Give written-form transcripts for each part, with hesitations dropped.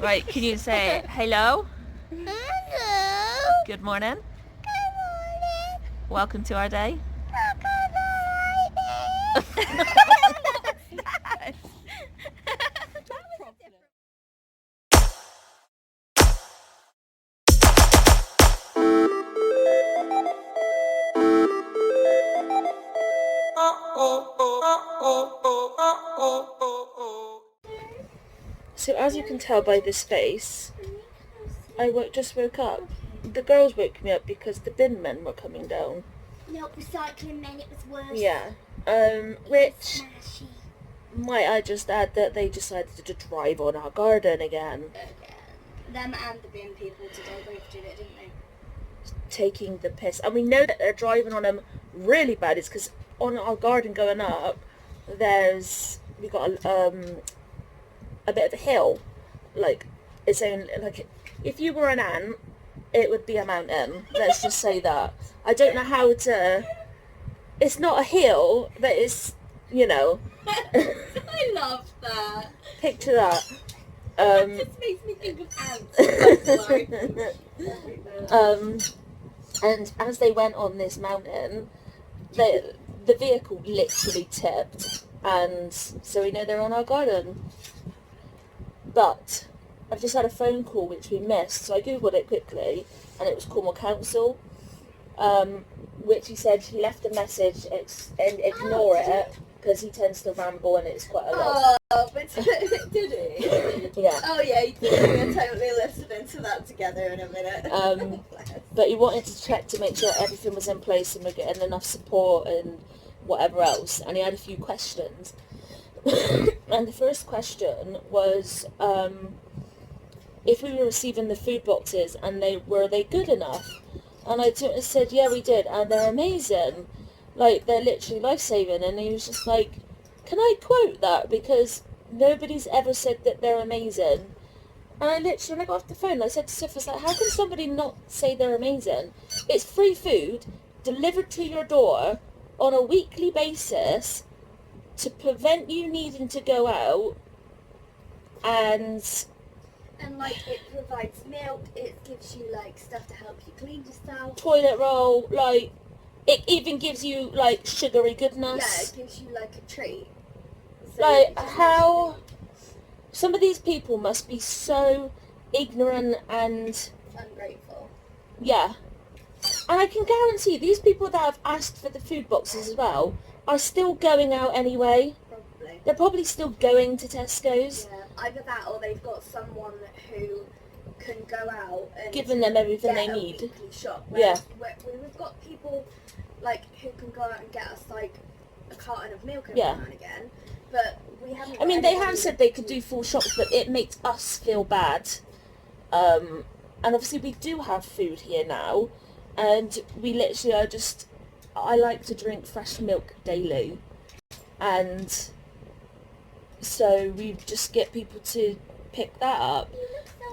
Right, can you say hello? Hello. Good morning. Good morning. Welcome to our day. So as you can tell by this face, I just woke up. The girls woke me up because the bin men were coming down. No, recycling men, it was worse. Yeah. Which, Smashy. might I just add that they decided to drive on our garden again. Them and the bin people today both did it, didn't they? Taking the piss. And we know that they're driving on them really bad. It's because on our garden going up, we got a bit of a hill. Like, it's only, like, if you were an ant, it would be a mountain. Let's just say that. I don't know how to... It's not a hill, but it's, you know... I love that. Picture that. It just makes me think of ants. And as they went on this mountain, the vehicle literally tipped, and so we know they're on our garden. But I've just had a phone call which we missed, so I googled it quickly, and it was Cornwall Council, which he said he left a message and ignore it because he tends to ramble and it's quite a lot. Oh, but did he? Yeah. Oh yeah, he did. We're totally listening to that together in a minute. But he wanted to check to make sure everything was in place and we're getting enough support and whatever else, and he had a few questions. And the first question was if we were receiving the food boxes and were they good enough? And I said, yeah, we did, and they're amazing. Like, they're literally life-saving. And he was just like, can I quote that? Because nobody's ever said that they're amazing. And I literally, when I got off the phone, I said to Sophie, like, how can somebody not say they're amazing? It's free food delivered to your door on a weekly basis to prevent you needing to go out, and like, it provides milk, it gives you like stuff to help you clean yourself. Toilet roll, like, it even gives you like sugary goodness. Yeah, it gives you like a treat. So like, how some of these people must be so ignorant and ungrateful. Yeah. And I can guarantee these people that have asked for the food boxes as well are still going out anyway. Probably. They're probably still going to Tesco's. Yeah, either that or they've got someone who can go out and giving them everything get they a need. weekly shop. Yeah. We've got people like who can go out and get us like a carton of milk every Yeah. now and again. But we haven't. I mean, they have said they could do full shops, but it makes us feel bad. And obviously we do have food here now, and we literally I like to drink fresh milk daily, and so we just get people to pick that up.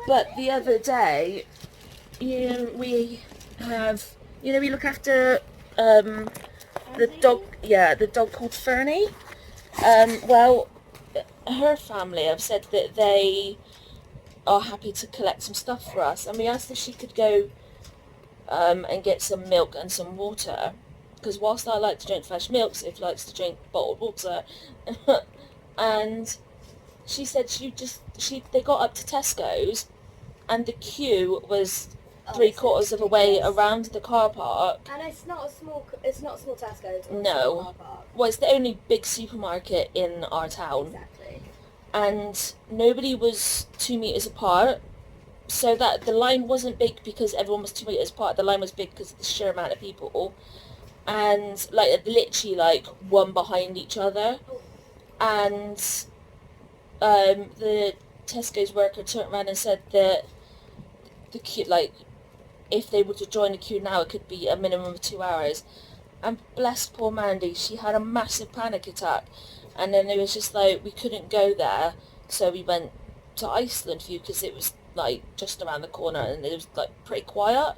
But the other day, we look after the dog called Fernie. Well, her family have said that they are happy to collect some stuff for us, and we asked if she could go and get some milk and some water, because whilst I like to drink fresh milk, Sophie likes to drink bottled water. And she said they got up to Tesco's, and the queue was 3/4 of the way around the car park. And it's not a small Tesco's. Or No. A small car park. Well, it's the only big supermarket in our town. Exactly. And nobody was 2 meters apart, so that the line wasn't big because everyone was 2 meters apart. The line was big because of the sheer amount of people, and like literally like one behind each other. And the Tesco's worker turned around and said that the queue, like, if they were to join the queue now, it could be a minimum of 2 hours. And bless poor Mandy, she had a massive panic attack. And then it was just like, we couldn't go there, so we went to Iceland for you because it was like just around the corner and it was like pretty quiet.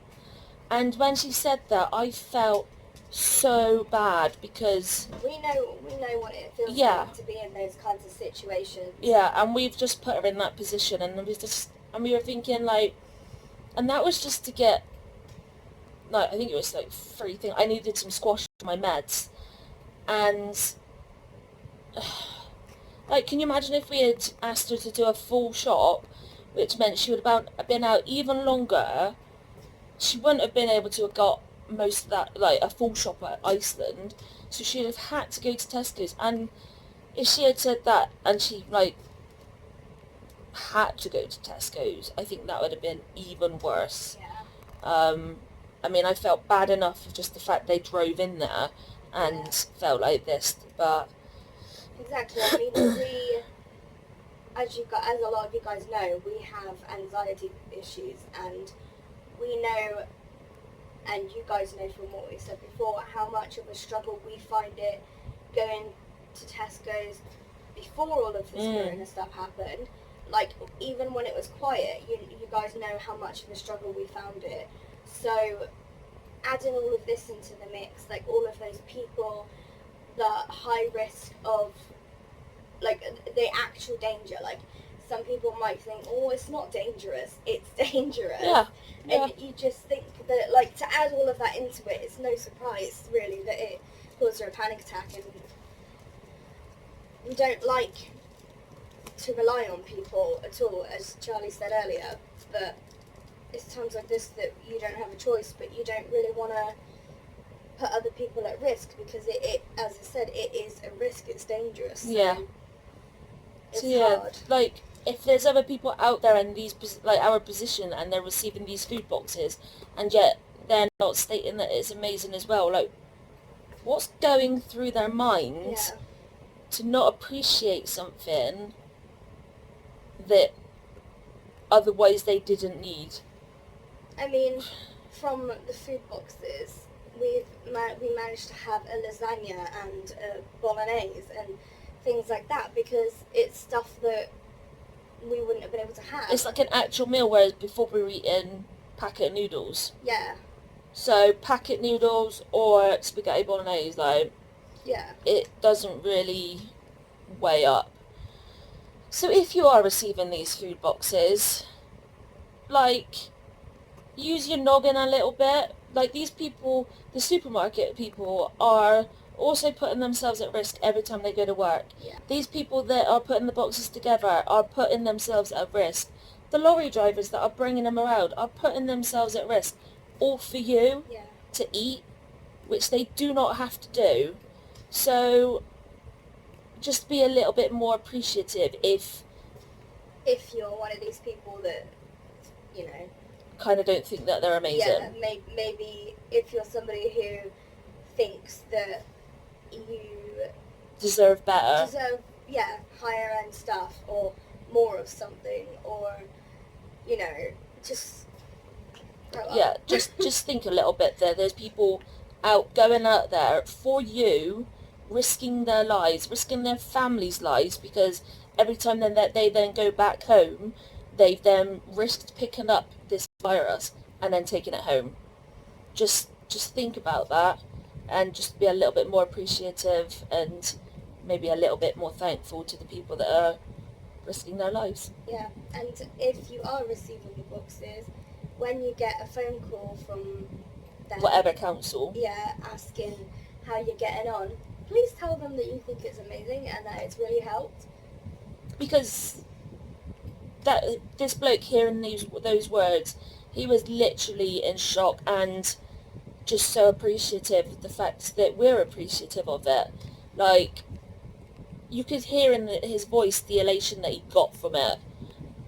And when she said that, I felt so bad because we know what it feels Yeah. like to be in those kinds of situations. yeah, and we've just put her in that position, and we just And we were thinking, like, and that was just to get, like, I think it was, like, 3 things. I needed some squash for my meds. And, like, can you imagine if we had asked her to do a full shop, which meant she would have been out even longer. She wouldn't have been able to have got most of that, like, a full shop at Iceland. So she'd have had to go to Tesco's. And if she had said that, and she, like, had to go to Tesco's, I think that would have been even worse. Yeah. I mean, I felt bad enough for just the fact they drove in there and felt like this, but... Exactly. I mean, as a lot of you guys know, we have anxiety issues, and we know, and you guys know from what we said before, how much of a struggle we find it going to Tesco's before all of this corona stuff happened. Like, even when it was quiet, you guys know how much of a struggle we found it. So, adding all of this into the mix, like, all of those people, the high risk of, like, the actual danger, like, some people might think, oh, it's not dangerous, it's dangerous. Yeah. And you just think that, like, to add all of that into it, it's no surprise, really, that it caused her a panic attack. And we don't like to rely on people at all, as Charlie said earlier, but it's times like this that you don't have a choice, but you don't really want to put other people at risk, because it, as I said, it is a risk, it's dangerous. So Yeah. it's hard. Like, if there's other people out there in these, like, our position, and they're receiving these food boxes, and yet they're not stating that it's amazing as well, like, what's going through their minds to not appreciate something that otherwise they didn't need? I mean, from the food boxes, we managed to have a lasagna and a bolognese and things like that, because it's stuff that we wouldn't have been able to have. It's like an actual meal, whereas before we were eating packet noodles. Yeah. So packet noodles or spaghetti bolognese, like, it doesn't really weigh up. So if you are receiving these food boxes, like, use your noggin a little bit. Like, these people, the supermarket people, are also putting themselves at risk every time they go to work. Yeah. These people that are putting the boxes together are putting themselves at risk. The lorry drivers that are bringing them around are putting themselves at risk, all for you to eat, which they do not have to do. So just be a little bit more appreciative if you're one of these people that, you know, kind of don't think that they're amazing. Yeah, maybe if you're somebody who thinks that you deserve better. Higher end stuff, or more of something, or, you know, just grow up. Yeah, just think a little bit there. There's people going out there for you, risking their lives, risking their families' lives, because every time they then go back home, they've then risked picking up this virus and then taking it home. Just think about that, and just be a little bit more appreciative, and maybe a little bit more thankful to the people that are risking their lives. Yeah, and if you are receiving the boxes, when you get a phone call from them, whatever council, asking how you're getting on, please tell them that you think it's amazing and that it's really helped. Because that this bloke hearing those words, he was literally in shock, and just so appreciative of the fact that we're appreciative of it. Like, you could hear in his voice the elation that he got from it.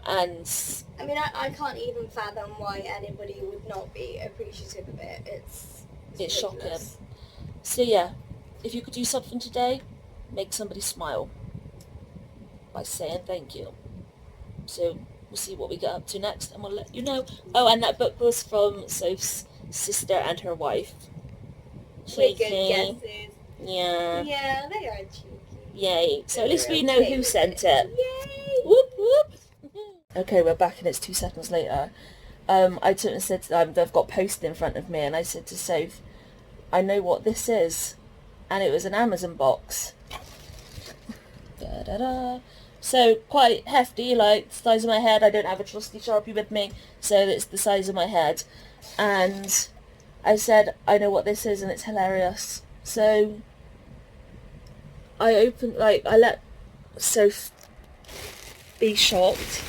And I mean, I can't even fathom why anybody would not be appreciative of it. It's shocking. So yeah, if you could do something today, make somebody smile by saying thank you. So we'll see what we get up to next, and we'll let you know. Oh, and that book was from Soph's sister and her wife. Cheeky. Good guesses. Yeah. Yeah, they are cheeky. Yay. So at least we know who sent it. Yay! Whoop whoop. Okay, we're back and it's 2 seconds later. I took and said, they've got Post in front of me, and I said to Soph, I know what this is. And it was an Amazon box. Da-da-da. So quite hefty, like the size of my head. I don't have a trusty Sharpie with me, so it's the size of my head. And I said, I know what this is and it's hilarious. So I let Soph be shocked.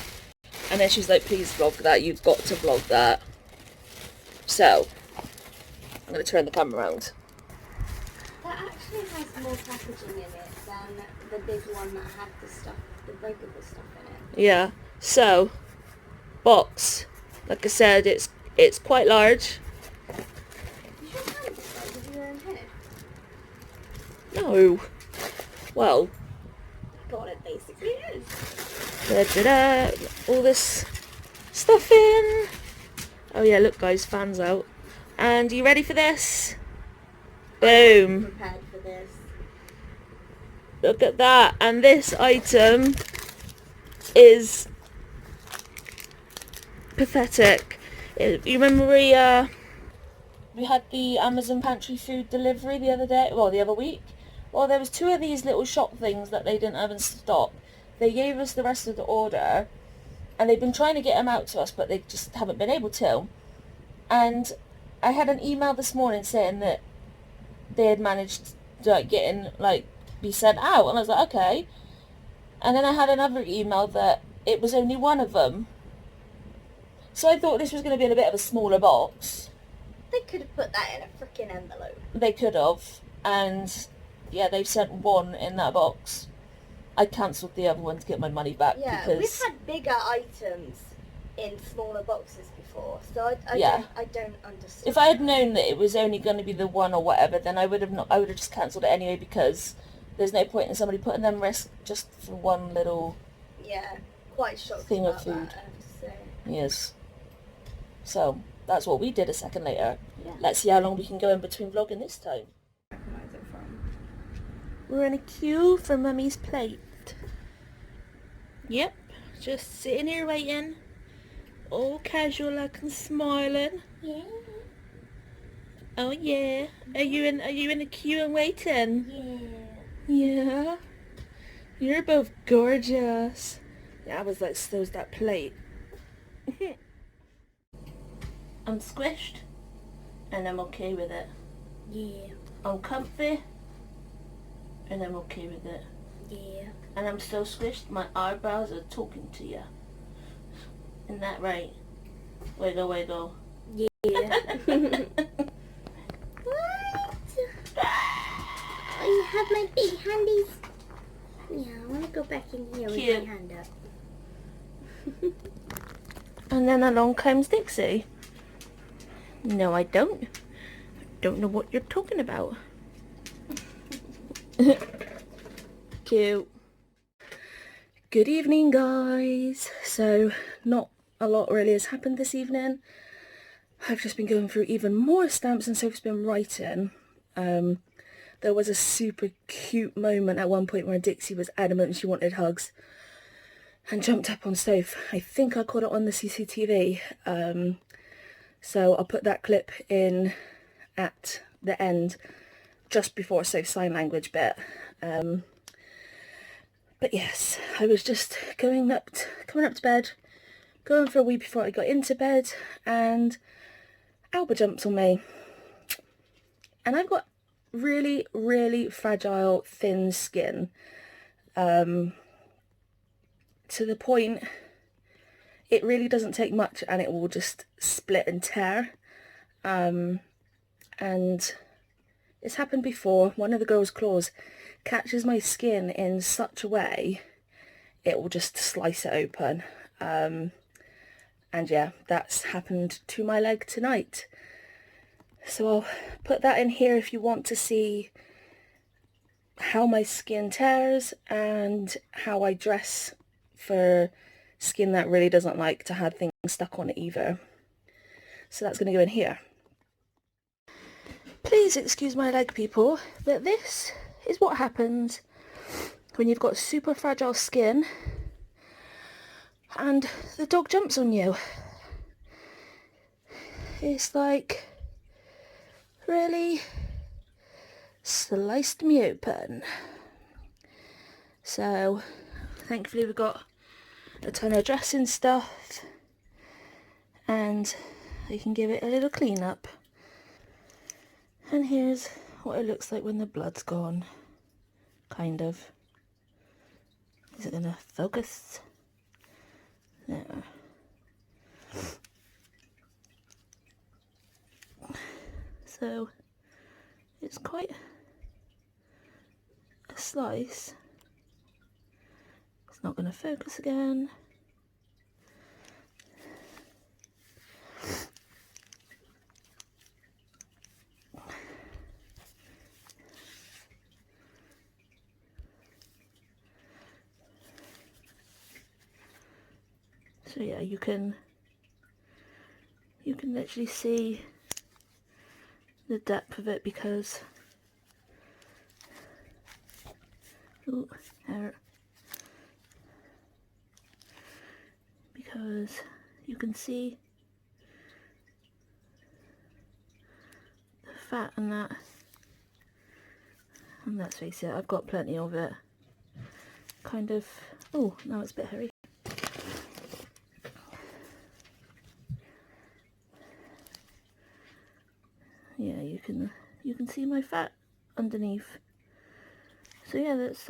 And then she was like, please vlog that, you've got to vlog that. So, I'm going to turn the camera around. That actually has more packaging in it than the big one that had the breakable stuff in it. Yeah, so, box. Like I said, it's quite large. Is your hand the size of your own head? No. Well, God, it basically is. da-da-da, all this stuff in. Oh yeah, look guys, fans out. And you ready for this? Boom. Prepared for this. Look at that. And this item is pathetic. You remember we had the Amazon pantry food delivery the other week? Well, there was 2 of these little shop things that they didn't have in stock. They gave us the rest of the order, and they've been trying to get them out to us, but they just haven't been able to. And I had an email this morning saying that they had managed to be sent out, and I was like, okay. And then I had another email that it was only one of them. So I thought this was going to be in a bit of a smaller box. They could have put that in a freaking envelope. They could have, and yeah, they've sent one in that box. I cancelled the other one to get my money back because we've had bigger items in smaller boxes before, so I don't understand. If I had known that it was only going to be the one or whatever, then I would have just cancelled it anyway, because there's no point in somebody putting them risk just for one little quite shocked thing about of food. That, I have to say. Yes. So that's what we did a second later. Yeah. Let's see how long we can go in between vlogging this time. Recognize it from. We're in a queue for Mummy's plate. Yep, just sitting here waiting, all casual like and smiling. Yeah. Oh yeah. Are you in a queue and waiting? Yeah. Yeah. You're both gorgeous. Yeah, I was like, so's that plate. I'm squished, and I'm okay with it. Yeah. I'm comfy, and I'm okay with it. Yeah. And I'm so squished, my eyebrows are talking to you. Isn't that right? Wiggle, wiggle. Yeah. What? Oh, you have my big handies. Yeah, I want to go back in here with my hand up. And then along comes Dixie. No, I don't. I don't know what you're talking about. Cute. Good evening, guys. So, not a lot really has happened this evening. I've just been going through even more stamps and Sophie's been writing. There was a super cute moment at one point where Dixie was adamant she wanted hugs and jumped up on Soph. I think I caught it on the CCTV. So I'll put that clip in at the end, just before Soph's sign language bit. But yes, I was just coming up to bed, going for a wee before I got into bed, and Alba jumps on me. And I've got really, really fragile, thin skin. To the point, it really doesn't take much and it will just split and tear. And it's happened before. One of the girls' claws catches my skin in such a way it will just slice it open. And yeah, that's happened to my leg tonight. So I'll put that in here if you want to see how my skin tears and how I dress for skin that really doesn't like to have things stuck on it either. So that's going to go in here. Please excuse my leg, people, but this is what happens when you've got super fragile skin and the dog jumps on you. It's like really sliced me open. So thankfully we've got a ton of dressing stuff, and I can give it a little clean up. And here's what it looks like when the blood's gone, kind of. Is it gonna focus? There. So it's quite a slice. It's not gonna focus again. So yeah, you can literally see the depth of it because because you can see the fat and that, and let's face it, I've got plenty of it. Kind of, oh, now it's a bit hairy. Yeah, you can see my fat underneath. So yeah, that's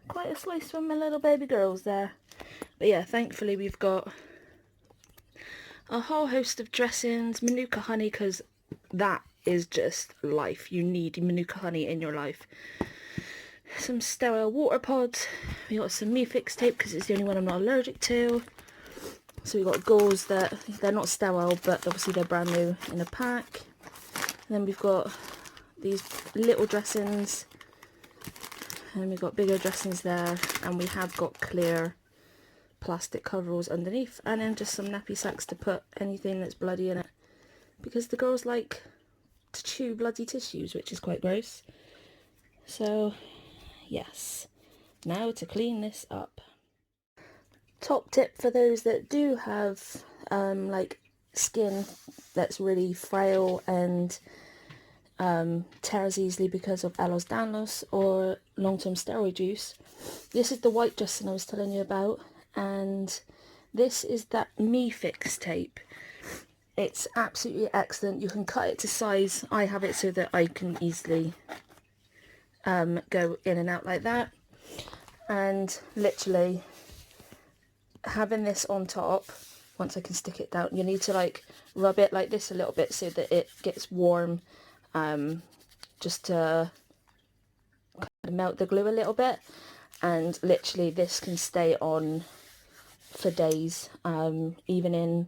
quite a slice from my little baby girls there. But yeah, thankfully we've got a whole host of dressings, Manuka honey, because that is just life. You need Manuka honey in your life. Some sterile water pods. We got some Meafix tape because it's the only one I'm not allergic to. So we've got gauze that they're not sterile, but obviously they're brand new in a pack. And then we've got these little dressings, and we've got bigger dressings there, and we have got clear plastic coveralls underneath, and then just some nappy sacks to put anything that's bloody in it, because the girls like to chew bloody tissues, which is quite gross. So yes, now to clean this up. Top tip for those that do have like skin that's really frail and tears easily because of Ehlers-Danlos or long-term steroid use. This is the white dressing I was telling you about, and this is that Meafix tape. It's absolutely excellent. You can cut it to size. I have it so that I can easily go in and out like that, and literally having this on top, once I can stick it down, you need to like rub it like this a little bit so that it gets warm, just to kind of melt the glue a little bit. And literally this can stay on for days, even in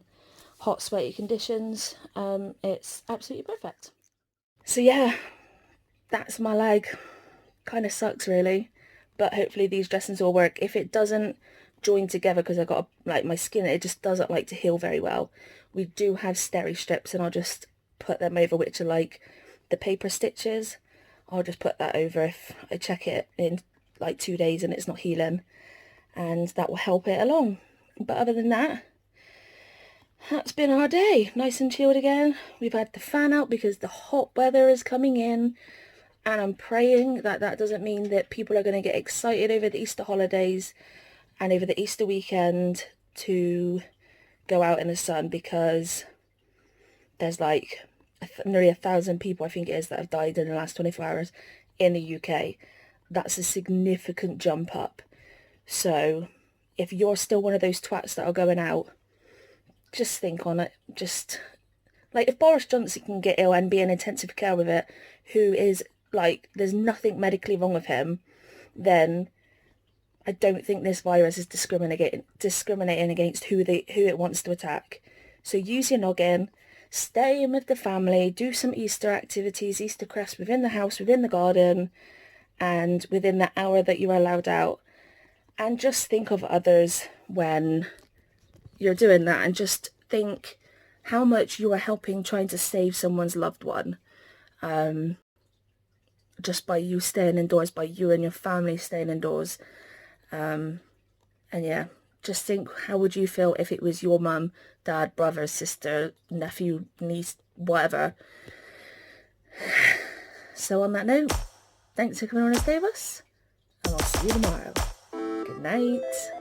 hot sweaty conditions. It's absolutely perfect. So yeah, that's my leg. Kind of sucks really, but hopefully these dressings will work. If it doesn't join together, because I've got like my skin, it just doesn't like to heal very well, we do have steri strips, and I'll just put them over, which are like the paper stitches. I'll just put that over if I check it in like 2 days and it's not healing, and that will help it along. But other than that, that's been our day. Nice and chilled again. We've had the fan out because the hot weather is coming in, and I'm praying that that doesn't mean that people are going to get excited over the Easter holidays and over the Easter weekend to go out in the sun, because there's like nearly 1,000 people, I think it is, that have died in the last 24 hours in the UK. That's a significant jump up. So if you're still one of those twats that are going out, just think on it. Just like, if Boris Johnson can get ill and be in intensive care with it, who is like, there's nothing medically wrong with him, then I don't think this virus is discriminating against who it wants to attack. So use your noggin, stay in with the family, do some Easter activities, Easter crafts within the house, within the garden, and within the hour that you're allowed out. And just think of others when you're doing that, and just think how much you are helping trying to save someone's loved one. Just by you staying indoors, by you and your family staying indoors. And yeah, just think, how would you feel if it was your mum, dad, brother, sister, nephew, niece, whatever. So on that note, thanks for coming on and stay with us, and I'll see see you tomorrow. Good night.